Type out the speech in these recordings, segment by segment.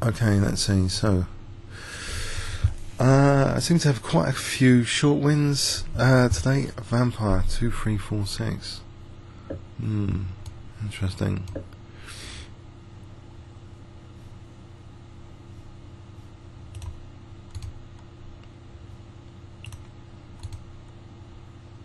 Okay, let's see. So, I seem to have quite a few short wins today. Vampire 2, 3, 4, 6. Interesting.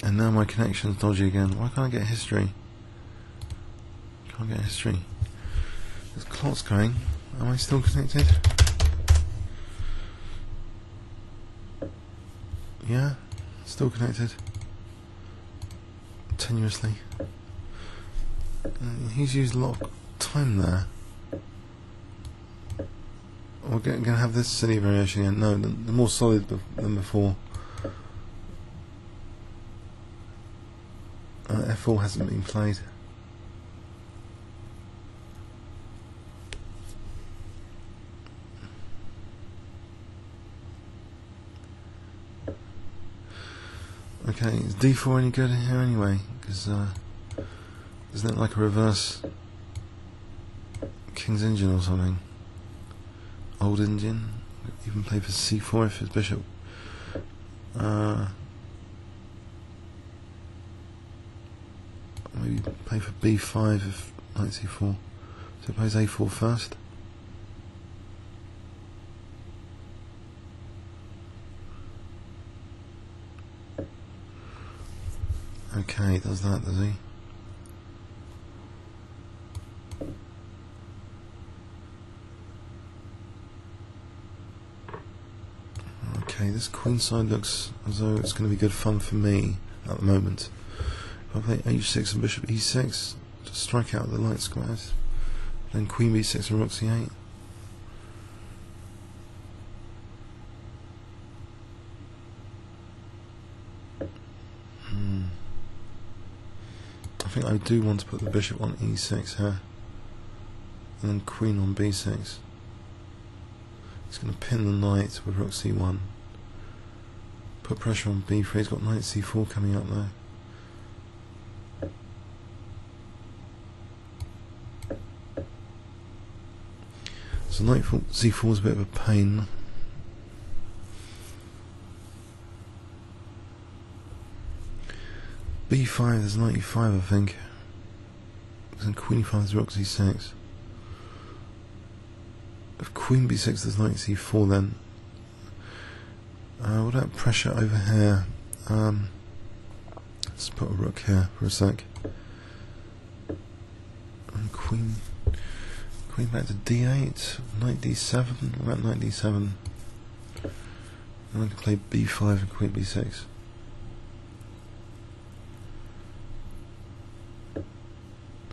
And now my connection's dodgy again. Why can't I get history? Can't get history. There's clock's going. Am I still connected? Yeah, still connected. Tenuously. He's used a lot of time there. We're going to have this silly variation again. No, the more solid than before. F4 hasn't been played. Okay, is D4 any good in here anyway? Because isn't it like a reverse King's Engine or something? Old Indian? Even play for C4 if it's bishop. Maybe play for B5 if knight C4. So it plays A4 first. Okay, does that, does he? Okay, this queen side looks as though it's going to be good fun for me at the moment. If I play H6 and bishop E6 to strike out the light squares, then queen B6 and rook C8. I think I do want to put the bishop on E6 here, and then queen on B6. He's going to pin the knight with rook C1. Put pressure on B3. He's got knight C4 coming up there. So knight C4 is a bit of a pain. B5 there's knight E5 I think. And queen E5 is rook C6. If queen B6 there's knight C4 then. What about pressure over here? Let's put a rook here for a sec. And queen back to D8, knight D7, what about knight D7? And I can play B5 and queen B6.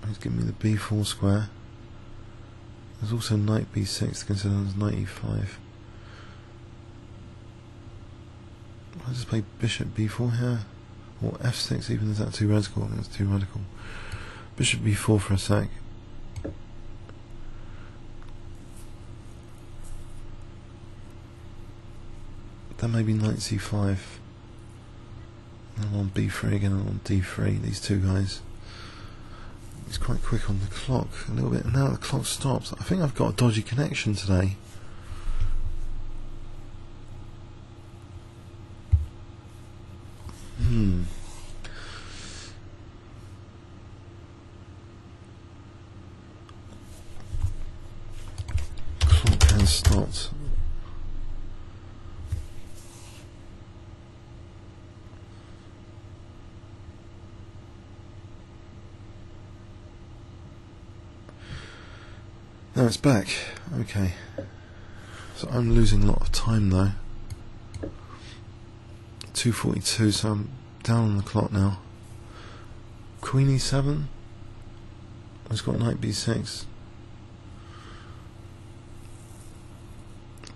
He's giving me the B4 square. There's also knight B6 to consider as knight E5. I'll just play bishop B4 here, or F6 even, is that too radical? I think it's too radical. Bishop B4 for a sec. Then maybe knight C5. And I'm on B3 again, and on D3, these two guys. He's quite quick on the clock, a little bit. And now the clock stops. I think I've got a dodgy connection today. Clock has stopped. Now it's back. Okay. So I'm losing a lot of time though. 2:42, so I'm down on the clock now. Queen E7. He's got knight B6.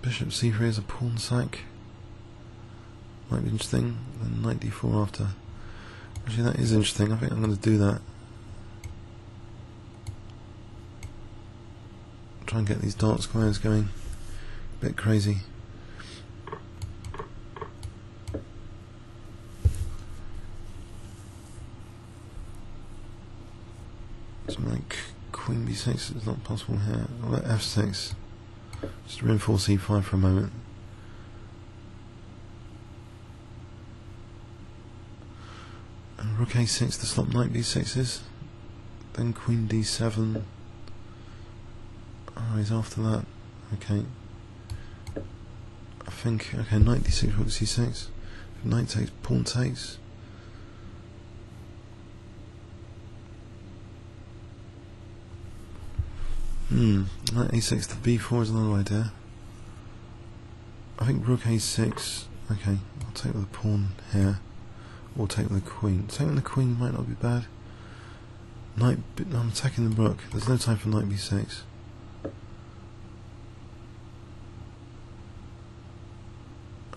Bishop C3 is a pawn sack. Might be interesting. Then knight D4 after. Actually, that is interesting. I think I'm going to do that. Try and get these dark squares going. A bit crazy. So like queen B6 is not possible here. What about F6? Just reinforce e5 for a moment. And rook a6 to stop knight b6 is. Then queen d7. Oh, he's after that. Okay. I think, okay, knight d6, rook c6. If knight takes, pawn takes. Knight a6 to b4 is another idea. I think rook a6. Okay, I'll take with the pawn here, or take with the queen. Taking the queen might not be bad. Knight. I'm attacking the rook. There's no time for knight b6.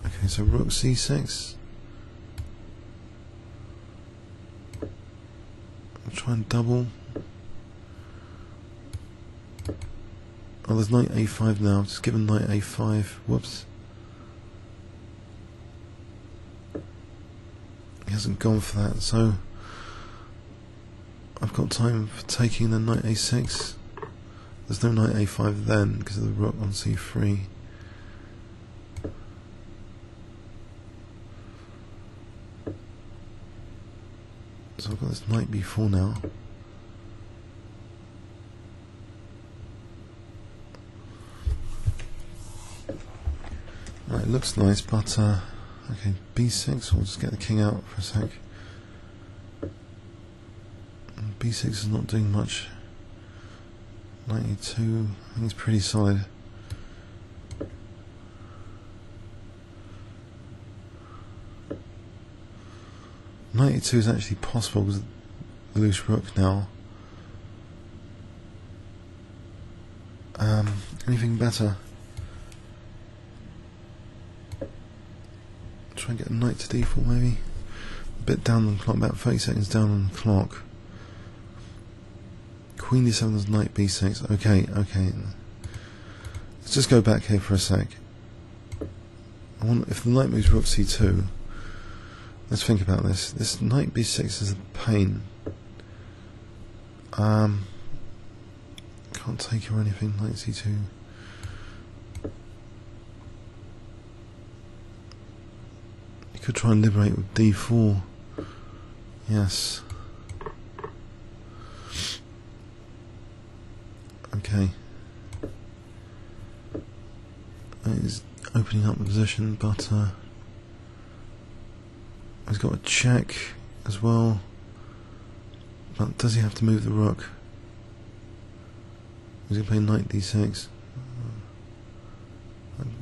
Okay, so rook c6. I'll try and double. Oh, there's knight a5 now. Just given knight a5. Whoops. He hasn't gone for that, so I've got time for taking the knight a6. There's no knight a5 then because of the rook on c3. So I've got this knight b4 now. Right, it looks nice, but okay, b6. We'll just get the king out for a sec. b6 is not doing much. Knight e2. I think it's pretty solid. Knight e2 is actually possible because of the loose rook now. Anything better? Try and get a knight to d4 maybe. A bit down on the clock, about 30 seconds down on the clock. Queen d7 is knight b6. Okay, okay. Let's just go back here for a sec. I want, if the knight moves rook c2, let's think about this. This knight b6 is a pain. Can't take or anything. Knight c2. You could try and liberate with d4. Yes. Okay. He's opening up the position, but he's got a check as well. But does he have to move the rook? He's going to play knight d6.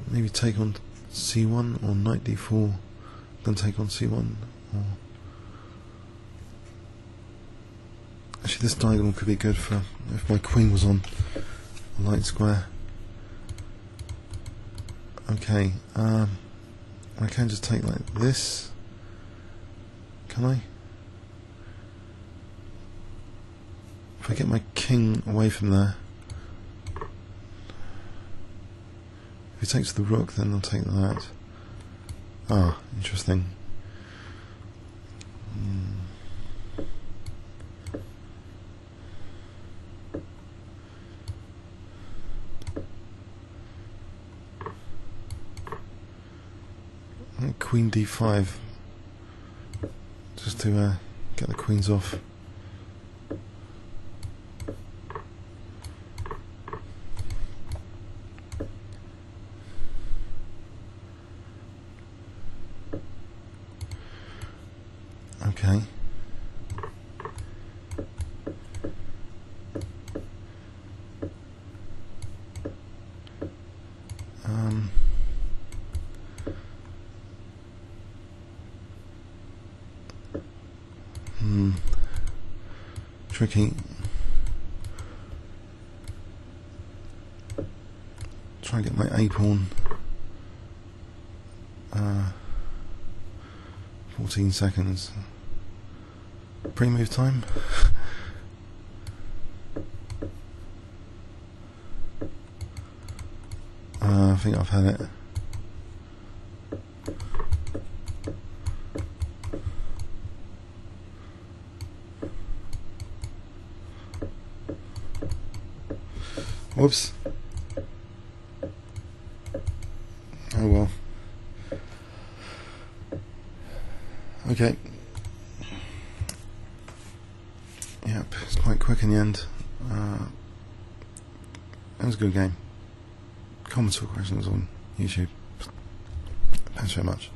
Maybe take on c1 or knight d4, then take on c1. Or actually, this diagonal could be good for if my queen was on a light square. Okay, I can just take like this. Can I? If I get my king away from there. If he takes the rook, then I'll take that. Ah, interesting. Queen d5, just to get the queens off. Okay. Tricky. Try and get my A pawn. 14 seconds. Pre-move time. I think I've had it. Whoops. Oh well. Okay. Yep, it's quite quick in the end. It was a good game. Comment or questions on YouTube. Thanks very much.